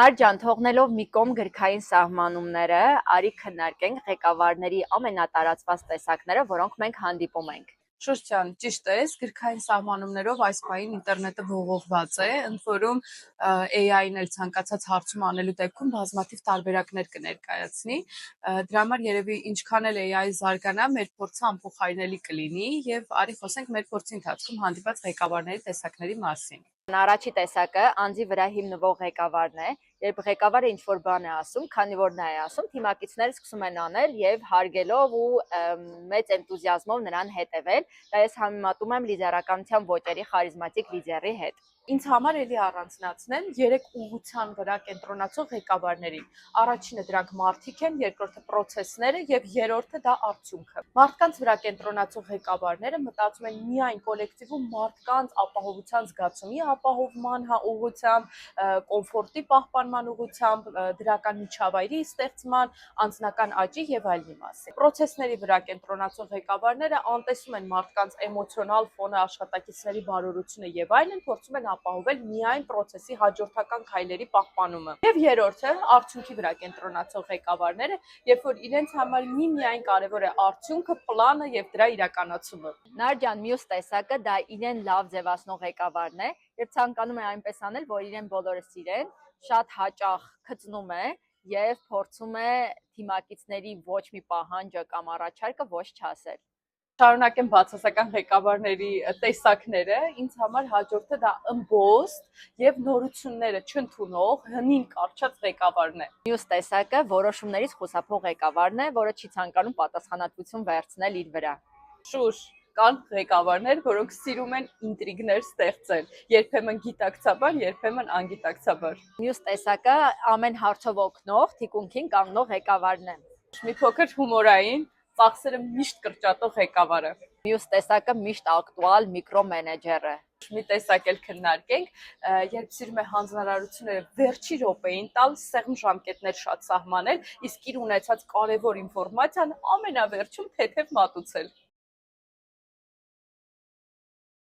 Ջան, թողնելով մի կողմ գրքային սահմանումները, արի քննարկենք ղեկավարների ամենատարածված տեսակները, որոնք մենք հանդիպում ենք։ Շուշչյան, ճիշտ ես, գրքային սահմանումներով այս պահին ինտերնետը ողողված է, ընդ որում AI-ն էլ ցանկացած հարցում անելու դեպքում բազմաթիվ տարբերակներ կներկայացնի։ Դրա համար երևի ինչքան էլ AI զարգանա, մեր փորձը անփոխարինելի կլինի եւ արի խոսենք մեր փորձի ընթացքում հանդիպած ղեկավարների տեսակների մասին։ Առաջի տեսակը անձի վրա հիմնվող ղեկավարն է, երբ ղեկավարը ինչ-որ բան է ասում, քանի որ նա է ասում, թիմակիցները սկսում են անել եւ հարգելով ու մեծ էնտուզիազմով նրան հետևել։ Դա ես համեմատում եմ լիդերականության ոճերի խարիզմատիկ լիդերի հետ։ Ինձ համար էլի առանձնացնեմ 3 ուղղության վրա կենտրոնացող ղեկավարներին։ Առաջինը դրանք մարդիկ են, երկրորդը պրոցեսները եւ երրորդը դա արդյունքը։ Մարդկանց վրա կենտրոնացող ղեկավարները մտածում են միայն կոլեկտիվում մարդկանց ապահովության զգացումի ապահովման ուղղությամբ, կոմֆորտի պահպանման ուղղությամբ, դրական միջավայրի ստեղծման, անձնական աճի եւ այլնի մասին։ Պրոցեսների վրա կենտրոնացող ղեկավարները անտեսում են մարդկանց էմոցիոնալ ֆոնը, աշխատակիցների բարօրությունը եւ այլն, փորձում են ապահովել միայն պրոցեսի հաջորդական քայլերի պահպանումը։ Եվ երրորդը արդյունքի վրա կենտրոնացող ղեկավարները, երբ որ իրենց համար միայն կարևոր է արդյունքը, պլանը եւ դրա իրականացումը։ Ջան, մյուս տեսակը դա իրեն լավ ձևացնող ղեկավարն է, եւ ցանկանում է այնպես անել, որ իրեն բոլորը սիրեն, շատ հաճախ քծնում է եւ փորձում է թիմակիցների ոչ մի պահանջը կամ առաջարկը ոչ չասել։ Շարունակեմ բացասական ղեկավարների տեսակները, ինձ համար հաջորդը դա ըմբոստ եւ նորությունները չընդունող, հնին կարճած ղեկավարն է։ Մյուս տեսակը որոշումներից խուսափող ղեկավարն է, որը չի ցանկանում պատասխանատվություն վերցնել իր վրա։ Շուշ, կան ղեկավարներ, որոնք սիրում են ինտրիգներ ստեղծել, երբեմն գիտակցաբար, երբեմն անգիտակցաբար։ Մյուս տեսակը ամեն հարցով օգնող, թիկունքին կանգնող ղեկավարն է։ Մի փոքր հումորային, ծախսերը միշտ կրճատող ղեկավարը։ Մյուս տեսակը միշտ ակտուալ միկրոմենեջերը։ Մի տեսակ էլ քննարկենք, երբ սիրում է հանձնարարությունները վերջի րոպեին տալ, սեղմ ժամկետներ շատ սահմանել, իսկ իր ունեցած կարևոր ինֆորմացիան ամենավերջում թեթև մատուցել։